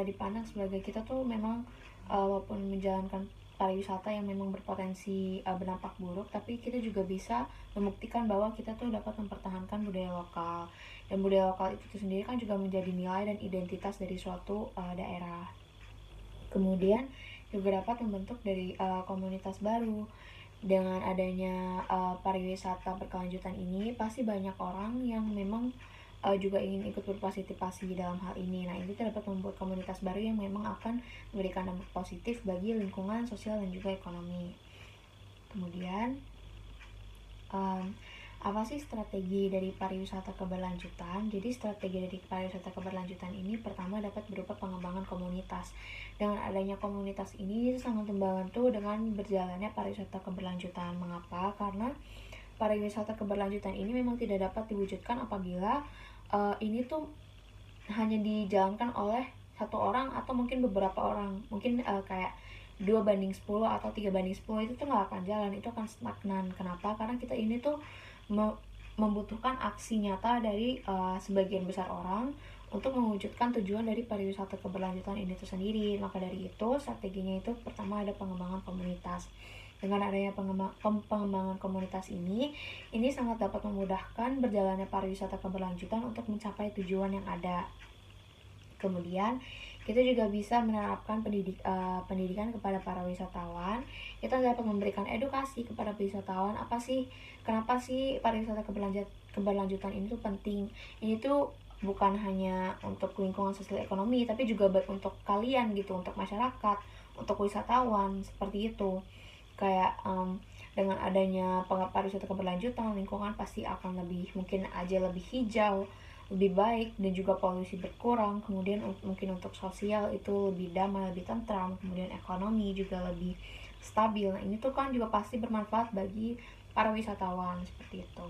dipandang sebagai kita tuh memang walaupun menjalankan pariwisata yang memang berpotensi berdampak buruk, tapi kita juga bisa membuktikan bahwa kita tuh dapat mempertahankan budaya lokal, dan budaya lokal itu sendiri kan juga menjadi nilai dan identitas dari suatu daerah. Kemudian juga dapat membentuk dari komunitas baru. Dengan adanya pariwisata berkelanjutan ini, pasti banyak orang yang memang juga ingin ikut berpartisipasi dalam hal ini. Nah, ini dapat membuat komunitas baru yang memang akan memberikan dampak positif bagi lingkungan, sosial, dan juga ekonomi. Kemudian, apa sih strategi dari pariwisata keberlanjutan? Jadi strategi dari pariwisata keberlanjutan ini pertama dapat berupa pengembangan komunitas. Dengan adanya komunitas ini sangat membantu dengan berjalannya pariwisata keberlanjutan. Mengapa? Karena pariwisata keberlanjutan ini memang tidak dapat diwujudkan apabila ini tuh hanya dijalankan oleh satu orang atau mungkin beberapa orang. Mungkin kayak 2:10 atau 3:10 itu tuh nggak akan jalan, itu akan stagnan. Kenapa? Karena kita ini tuh membutuhkan aksi nyata dari sebagian besar orang untuk mewujudkan tujuan dari pariwisata keberlanjutan ini itu sendiri. Maka dari itu strateginya itu pertama ada pengembangan komunitas. Dengan adanya pengembangan komunitas ini sangat dapat memudahkan berjalannya pariwisata keberlanjutan untuk mencapai tujuan yang ada. Kemudian kita juga bisa menerapkan pendidikan kepada para wisatawan. Kita dapat memberikan edukasi kepada wisatawan, kenapa sih pariwisata keberlanjutan ini tuh penting. Ini tuh bukan hanya untuk lingkungan sosial ekonomi, tapi juga baik untuk kalian gitu, untuk masyarakat, untuk wisatawan, seperti itu. Kayak dengan adanya pariwisata keberlanjutan, lingkungan pasti akan mungkin lebih hijau, lebih baik, dan juga polusi berkurang. Kemudian mungkin untuk sosial itu lebih damai, lebih tentram. Kemudian ekonomi juga lebih stabil. Nah, ini tuh kan juga pasti bermanfaat bagi para wisatawan, seperti itu.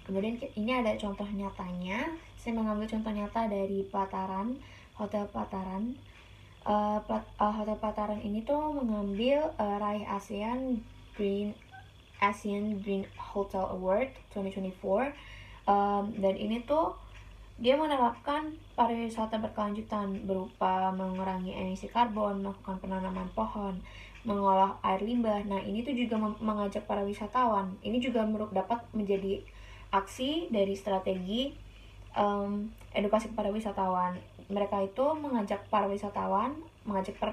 Kemudian ini ada contoh nyatanya. Saya mengambil contoh nyata dari Hotel Pelataran. Hotel Pelataran ini tuh mengambil raih ASEAN Green Hotel Award 2024. Dan ini tuh dia menerapkan pariwisata berkelanjutan berupa mengurangi emisi karbon, melakukan penanaman pohon, mengolah air limbah. Nah, ini tuh juga mengajak para wisatawan. Ini juga dapat menjadi aksi dari strategi edukasi kepada wisatawan. Mereka itu mengajak para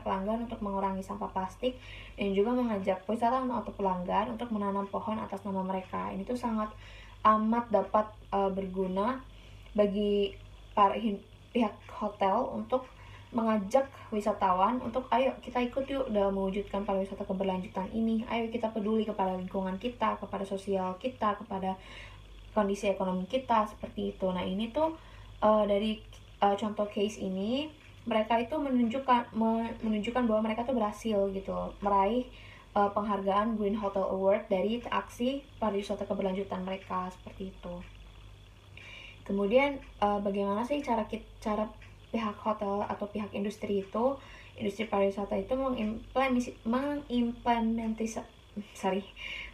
pelanggan untuk mengurangi sampah plastik, dan juga mengajak wisatawan atau pelanggan untuk menanam pohon atas nama mereka. Ini tuh sangat amat dapat berguna bagi para pihak hotel untuk mengajak wisatawan untuk ayo kita ikut yuk dalam mewujudkan pariwisata keberlanjutan ini. Ayo kita peduli kepada lingkungan kita, kepada sosial kita, kepada kondisi ekonomi kita, seperti itu. Nah ini tuh dari contoh case ini mereka itu menunjukkan bahwa mereka tuh berhasil gitu meraih penghargaan Green Hotel Award dari aksi pariwisata keberlanjutan mereka, seperti itu. Kemudian bagaimana sih cara pihak hotel atau pihak industri industri pariwisata itu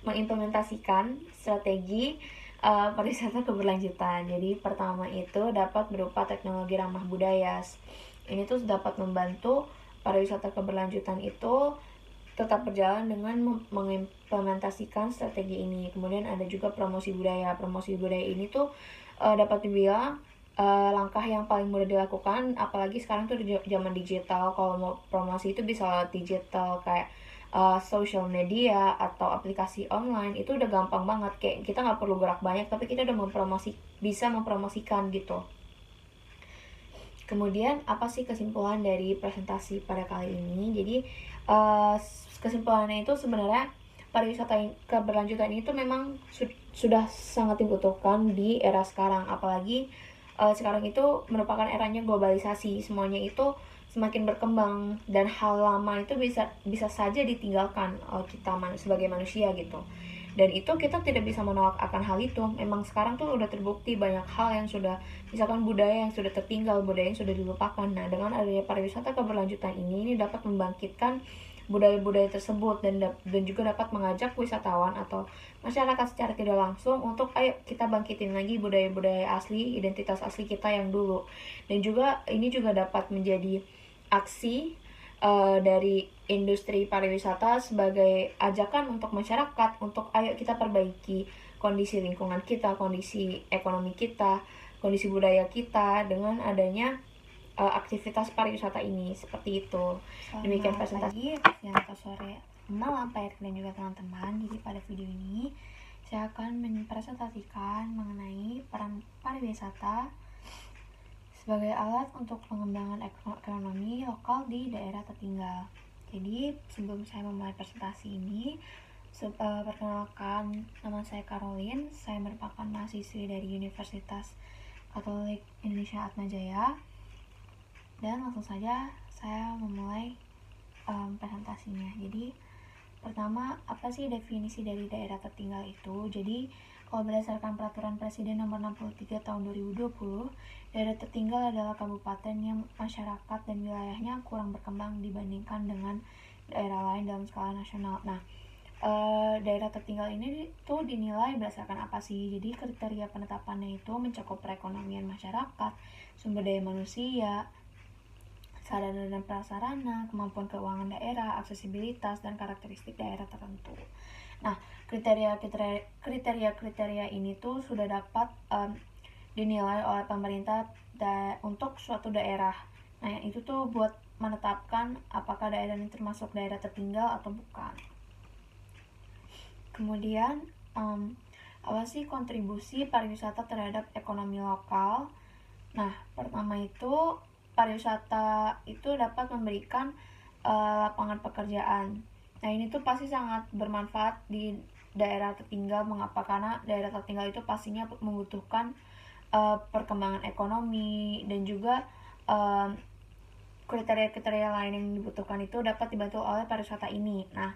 mengimplementasikan strategi pariwisata keberlanjutan. Jadi pertama itu dapat berupa teknologi ramah budaya. Ini tuh dapat membantu pariwisata keberlanjutan itu tetap berjalan dengan mengimplementasikan strategi ini. Kemudian ada juga promosi budaya. Promosi budaya ini tuh dapat dibilang langkah yang paling mudah dilakukan, apalagi sekarang tuh di zaman digital. Kalau mau promosi itu bisa lewat digital kayak social media atau aplikasi online, itu udah gampang banget, kayak kita nggak perlu gerak banyak tapi kita udah bisa mempromosikan gitu. Kemudian apa sih kesimpulan dari presentasi pada kali ini? Jadi kesimpulannya itu sebenarnya pariwisata keberlanjutan itu memang sudah sangat dibutuhkan di era sekarang, apalagi sekarang itu merupakan eranya globalisasi, semuanya itu semakin berkembang dan hal lama itu bisa saja ditinggalkan oleh kita sebagai manusia gitu. Dan itu kita tidak bisa menolak akan hal itu. Memang sekarang tuh udah terbukti banyak hal yang sudah, misalkan budaya yang sudah tertinggal, budaya yang sudah dilupakan. Nah, dengan adanya pariwisata keberlanjutan ini dapat membangkitkan budaya-budaya tersebut dan juga dapat mengajak wisatawan atau masyarakat secara tidak langsung untuk ayo kita bangkitin lagi budaya-budaya asli, identitas asli kita yang dulu. Dan juga ini juga dapat menjadi aksi dari industri pariwisata sebagai ajakan untuk masyarakat untuk ayo kita perbaiki kondisi lingkungan kita, kondisi ekonomi kita, kondisi budaya kita dengan adanya aktivitas pariwisata ini, seperti itu. Demikian presentasi siang atau sore, malam Pak Erik dan juga teman-teman. Jadi pada video ini saya akan mempresentasikan mengenai peran pariwisata sebagai alat untuk pengembangan ekonomi lokal di daerah tertinggal. Jadi sebelum saya memulai presentasi ini, perkenalkan, nama saya Caroline. Saya merupakan mahasiswi dari Universitas Katolik Indonesia Atmajaya. Dan langsung saja saya memulai presentasinya. Jadi pertama, apa sih definisi dari daerah tertinggal itu? Jadi kalau berdasarkan Peraturan Presiden Nomor 63 Tahun 2020, daerah tertinggal adalah kabupaten yang masyarakat dan wilayahnya kurang berkembang dibandingkan dengan daerah lain dalam skala nasional. Nah, daerah tertinggal ini tuh dinilai berdasarkan apa sih? Jadi kriteria penetapannya itu mencakup perekonomian masyarakat, sumber daya manusia, sarana dan prasarana, kemampuan keuangan daerah, aksesibilitas, dan karakteristik daerah tertentu. Nah, kriteria ini tuh sudah dapat dinilai oleh pemerintah untuk suatu daerah. Nah, itu tuh buat menetapkan apakah daerah ini termasuk daerah tertinggal atau bukan. Kemudian, apa sih kontribusi pariwisata terhadap ekonomi lokal? Nah, pertama itu pariwisata itu dapat memberikan lapangan pekerjaan. Nah, ini tuh pasti sangat bermanfaat di daerah tertinggal. Mengapa? Karena daerah tertinggal itu pastinya membutuhkan perkembangan ekonomi dan juga kriteria-kriteria lain yang dibutuhkan itu dapat dibantu oleh pariwisata ini. Nah,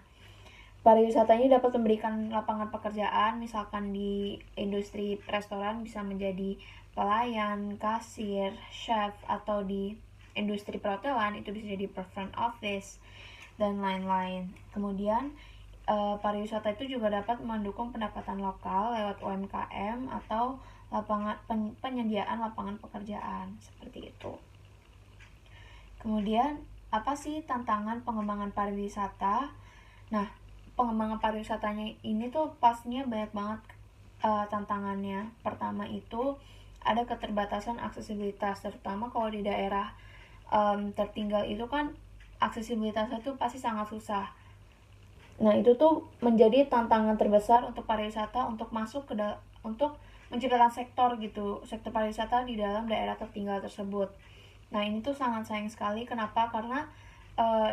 pariwisata ini dapat memberikan lapangan pekerjaan, misalkan di industri restoran bisa menjadi pelayan, kasir, chef, atau di industri perhotelan itu bisa jadi front office dan lain-lain. Kemudian pariwisata itu juga dapat mendukung pendapatan lokal lewat UMKM atau penyediaan lapangan pekerjaan, seperti itu. Kemudian apa sih tantangan pengembangan pariwisata? Nah, pengembangan pariwisatanya ini tuh pastinya banyak banget tantangannya. Pertama itu ada keterbatasan aksesibilitas, terutama kalau di daerah tertinggal itu kan aksesibilitasnya tuh pasti sangat susah. Nah, itu tuh menjadi tantangan terbesar untuk pariwisata untuk masuk untuk menciptakan sektor pariwisata di dalam daerah tertinggal tersebut. Nah ini tuh sangat sayang sekali. Kenapa? Karena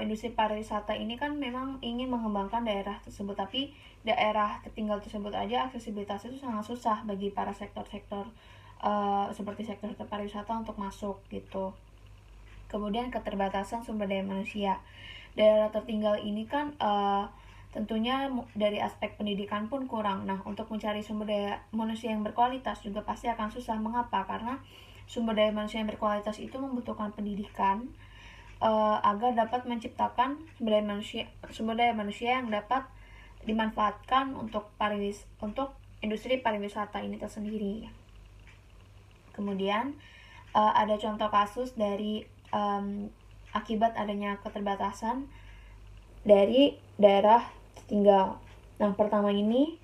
industri pariwisata ini kan memang ingin mengembangkan daerah tersebut, tapi daerah tertinggal tersebut aja aksesibilitasnya itu sangat susah bagi para sektor-sektor seperti sektor pariwisata untuk masuk gitu. Kemudian keterbatasan sumber daya manusia. Daerah tertinggal ini kan tentunya dari aspek pendidikan pun kurang. Nah, untuk mencari sumber daya manusia yang berkualitas juga pasti akan susah. Mengapa? Karena sumber daya manusia yang berkualitas itu membutuhkan pendidikan agar dapat menciptakan sumber daya manusia yang dapat dimanfaatkan untuk industri pariwisata ini tersendiri. Kemudian ada contoh kasus dari akibat adanya keterbatasan dari daerah tertinggal. Nah, pertama ini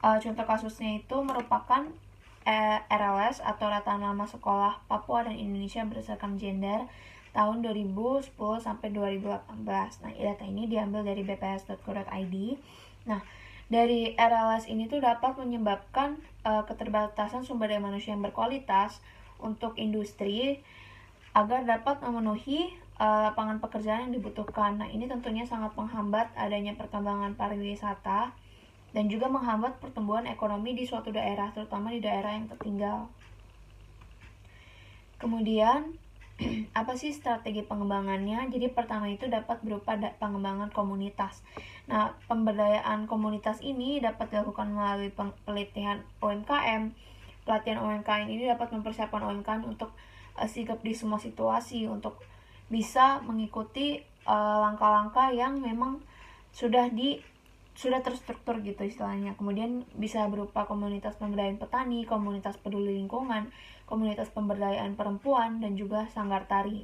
contoh kasusnya itu merupakan RLS atau Rata Nama Sekolah Papua dan Indonesia berdasarkan gender tahun 2010 sampai 2018. Nah, data ini diambil dari bps.go.id. Nah, dari RLS ini tuh dapat menyebabkan keterbatasan sumber daya manusia yang berkualitas untuk industri agar dapat memenuhi lapangan pekerjaan yang dibutuhkan. Nah, ini tentunya sangat menghambat adanya perkembangan pariwisata dan juga menghambat pertumbuhan ekonomi di suatu daerah, terutama di daerah yang tertinggal. Kemudian, apa sih strategi pengembangannya? Jadi pertama itu dapat berupa pengembangan komunitas. Nah, pemberdayaan komunitas ini dapat dilakukan melalui pelatihan UMKM. Pelatihan UMKM ini dapat mempersiapkan UMKM untuk sigap di semua situasi, untuk bisa mengikuti langkah-langkah yang memang sudah terstruktur gitu istilahnya. Kemudian bisa berupa komunitas pemberdayaan petani, komunitas peduli lingkungan, komunitas pemberdayaan perempuan, dan juga sanggar tari.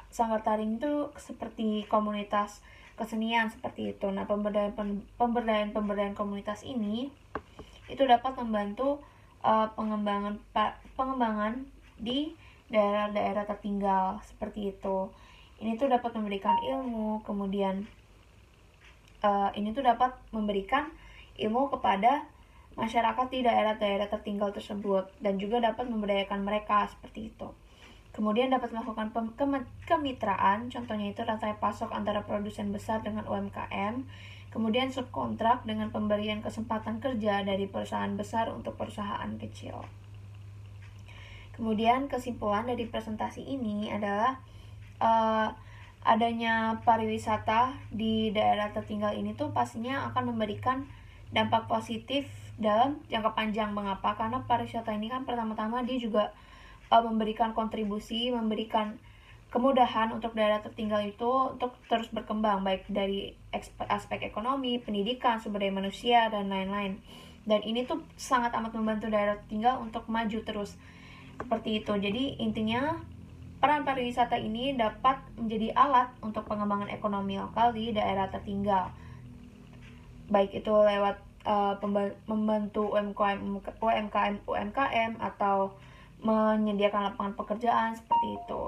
Sanggar tari itu seperti komunitas kesenian seperti itu. Nah, pemberdayaan komunitas ini itu dapat membantu pengembangan di daerah-daerah tertinggal seperti itu. Ini tuh dapat memberikan ilmu, kemudian ini tuh dapat memberikan ilmu kepada masyarakat di daerah-daerah tertinggal tersebut dan juga dapat memberdayakan mereka seperti itu. Kemudian dapat melakukan kemitraan, contohnya itu rantai pasok antara produsen besar dengan UMKM, kemudian subkontrak dengan pemberian kesempatan kerja dari perusahaan besar untuk perusahaan kecil. Kemudian kesimpulan dari presentasi ini adalah adanya pariwisata di daerah tertinggal ini tuh pastinya akan memberikan dampak positif dalam jangka panjang. Mengapa? Karena pariwisata ini kan pertama-tama dia juga memberikan kontribusi, memberikan kemudahan untuk daerah tertinggal itu untuk terus berkembang, baik dari aspek ekonomi, pendidikan, sumber daya manusia, dan lain-lain. Dan ini tuh sangat amat membantu daerah tertinggal untuk maju terus seperti itu. Jadi intinya peran pariwisata ini dapat menjadi alat untuk pengembangan ekonomi lokal di daerah tertinggal, baik itu lewat membantu UMKM atau menyediakan lapangan pekerjaan seperti itu.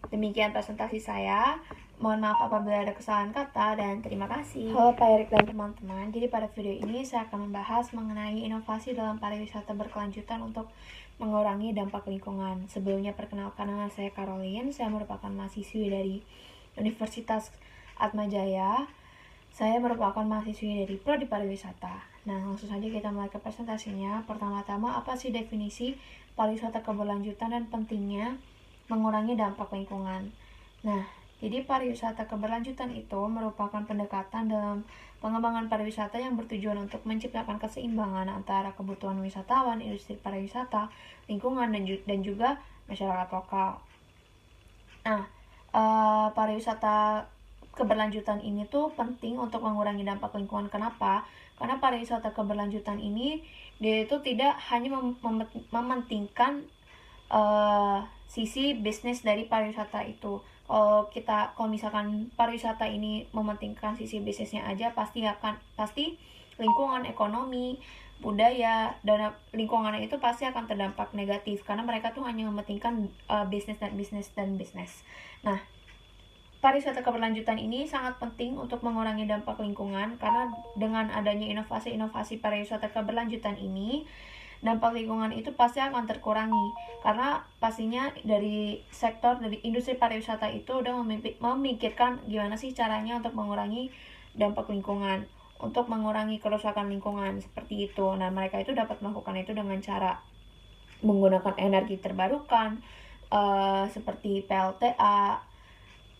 Demikian presentasi saya. Mohon maaf apabila ada kesalahan kata dan terima kasih. Halo Pak Erik dan teman-teman. Jadi pada video ini saya akan membahas mengenai inovasi dalam pariwisata berkelanjutan untuk mengurangi dampak lingkungan. Sebelumnya perkenalkan, nama saya Caroline. Saya merupakan mahasiswi dari Universitas Atmajaya. Saya merupakan mahasiswi dari Prodi Pariwisata. Nah, langsung saja kita mulai ke presentasinya. Pertama-tama, apa sih definisi pariwisata keberlanjutan dan pentingnya mengurangi dampak lingkungan? Nah, jadi pariwisata keberlanjutan itu merupakan pendekatan dalam pengembangan pariwisata yang bertujuan untuk menciptakan keseimbangan antara kebutuhan wisatawan, industri pariwisata, lingkungan, dan juga masyarakat lokal. Nah, pariwisata keberlanjutan ini tuh penting untuk mengurangi dampak lingkungan. Kenapa? Karena pariwisata keberlanjutan ini dia itu tidak hanya mementingkan sisi bisnis dari pariwisata itu. Kalau misalkan pariwisata ini mementingkan sisi bisnisnya aja, pasti lingkungan, ekonomi, budaya, dan lingkungannya itu pasti akan terdampak negatif karena mereka tuh hanya mementingkan bisnis. Nah, pariwisata keberlanjutan ini sangat penting untuk mengurangi dampak lingkungan karena dengan adanya inovasi pariwisata keberlanjutan ini dampak lingkungan itu pasti akan terkurangi, karena pastinya dari industri pariwisata itu udah memikirkan gimana sih caranya untuk mengurangi dampak lingkungan, untuk mengurangi kerusakan lingkungan seperti itu. Nah, mereka itu dapat melakukan itu dengan cara menggunakan energi terbarukan, seperti PLTA,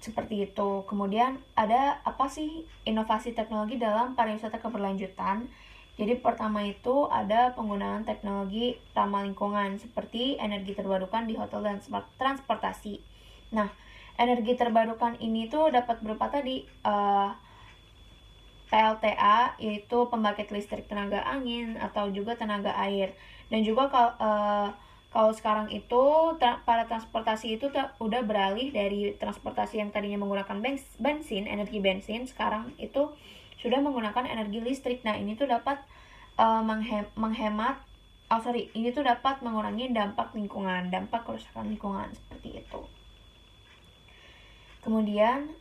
seperti itu. Kemudian ada apa sih inovasi teknologi dalam pariwisata keberlanjutan? Jadi pertama itu ada penggunaan teknologi ramah lingkungan seperti energi terbarukan di hotel dan transportasi. Nah, energi terbarukan ini tuh dapat berupa tadi PLTA, yaitu pembangkit listrik tenaga angin atau juga tenaga air. Dan juga kalau sekarang itu para transportasi itu udah beralih dari transportasi yang tadinya menggunakan bensin, energi bensin, sekarang itu sudah menggunakan energi listrik. Nah, ini tuh dapat ini tuh dapat mengurangi dampak lingkungan, dampak kerusakan lingkungan seperti itu. Kemudian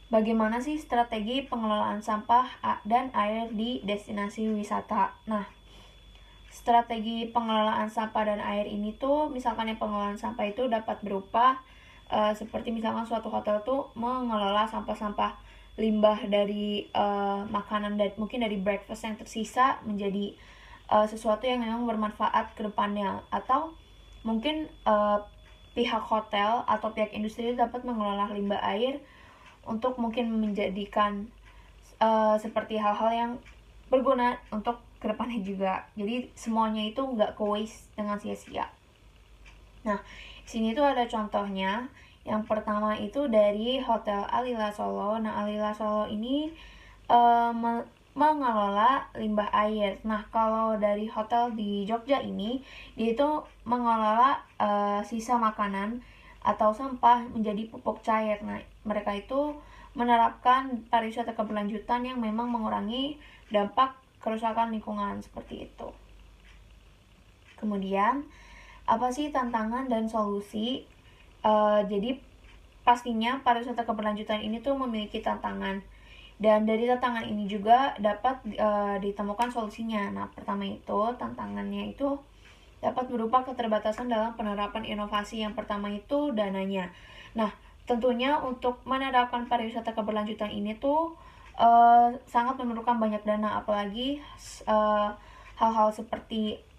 bagaimana sih strategi pengelolaan sampah dan air di destinasi wisata? Nah, strategi pengelolaan sampah dan air ini tuh, misalkan yang pengelolaan sampah itu dapat berupa seperti misalkan suatu hotel tuh mengelola sampah-sampah limbah dari makanan dan mungkin dari breakfast yang tersisa menjadi sesuatu yang memang bermanfaat ke depannya, atau mungkin pihak hotel atau pihak industri dapat mengelola limbah air untuk mungkin menjadikan seperti hal-hal yang berguna untuk kedepannya juga. Jadi semuanya itu nggak waste dengan sia-sia. Nah, sini tuh ada contohnya. Yang pertama itu dari Hotel Alila Solo. Nah, Alila Solo ini mengelola limbah air. Nah, kalau dari hotel di Jogja ini, dia itu mengelola sisa makanan atau sampah menjadi pupuk cair. Nah, mereka itu menerapkan pariwisata keberlanjutan yang memang mengurangi dampak kerusakan lingkungan seperti itu. Kemudian, apa sih tantangan dan solusi? Jadi pastinya pariwisata keberlanjutan ini tuh memiliki tantangan, dan dari tantangan ini juga dapat ditemukan solusinya. Nah, pertama itu tantangannya itu dapat berupa keterbatasan dalam penerapan inovasi. Yang pertama itu dananya. Nah, tentunya untuk menerapkan pariwisata keberlanjutan ini tuh sangat memerlukan banyak dana, apalagi hal-hal seperti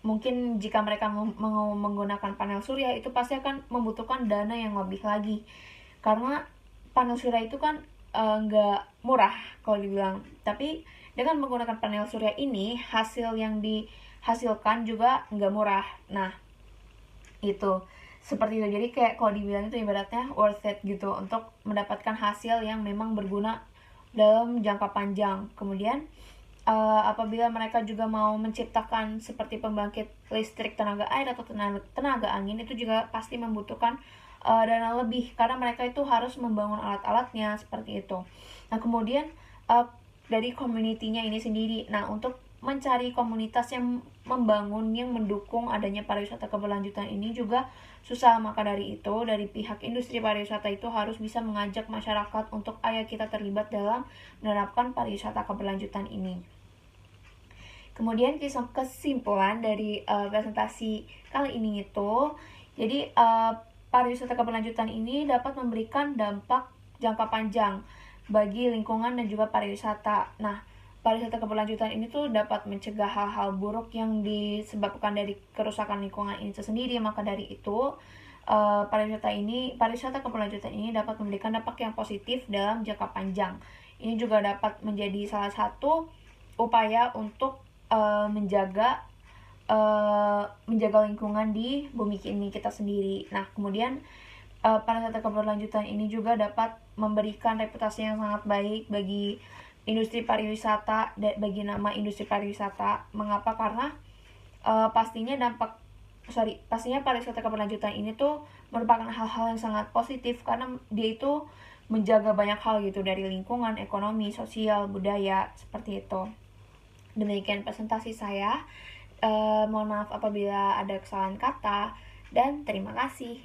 mungkin jika mereka mau menggunakan panel surya itu pasti akan membutuhkan dana yang lebih lagi, karena panel surya itu kan nggak murah kalau dibilang. Tapi dengan menggunakan panel surya ini, hasil yang dihasilkan juga nggak murah. Nah, itu seperti itu. Jadi kayak kalau dibilang itu ibaratnya worth it gitu untuk mendapatkan hasil yang memang berguna dalam jangka panjang. Kemudian apabila mereka juga mau menciptakan seperti pembangkit listrik tenaga air atau tenaga angin, itu juga pasti membutuhkan dana lebih, karena mereka itu harus membangun alat-alatnya seperti itu. Nah, kemudian dari community-nya ini sendiri. Nah, untuk mencari komunitas yang membangun, yang mendukung adanya pariwisata keberlanjutan ini juga susah. Maka dari itu, dari pihak industri pariwisata itu harus bisa mengajak masyarakat untuk ayo kita terlibat dalam menerapkan pariwisata keberlanjutan ini. Kemudian kesimpulan dari presentasi kali ini itu, jadi pariwisata keberlanjutan ini dapat memberikan dampak jangka panjang bagi lingkungan dan juga pariwisata. Nah, pariwisata keberlanjutan ini tuh dapat mencegah hal-hal buruk yang disebabkan dari kerusakan lingkungan ini sendiri. Maka dari itu, pariwisata keberlanjutan ini dapat memberikan dampak yang positif dalam jangka panjang. Ini juga dapat menjadi salah satu upaya untuk menjaga lingkungan di bumi ini kita sendiri. Nah, kemudian pariwisata keberlanjutan ini juga dapat memberikan reputasi yang sangat baik bagi industri pariwisata, bagi nama industri pariwisata. Mengapa? Karena pastinya pariwisata keberlanjutan ini tuh merupakan hal-hal yang sangat positif, karena dia itu menjaga banyak hal gitu, dari lingkungan, ekonomi, sosial, budaya, seperti itu. Demikian presentasi saya. Mohon maaf apabila ada kesalahan kata, dan terima kasih.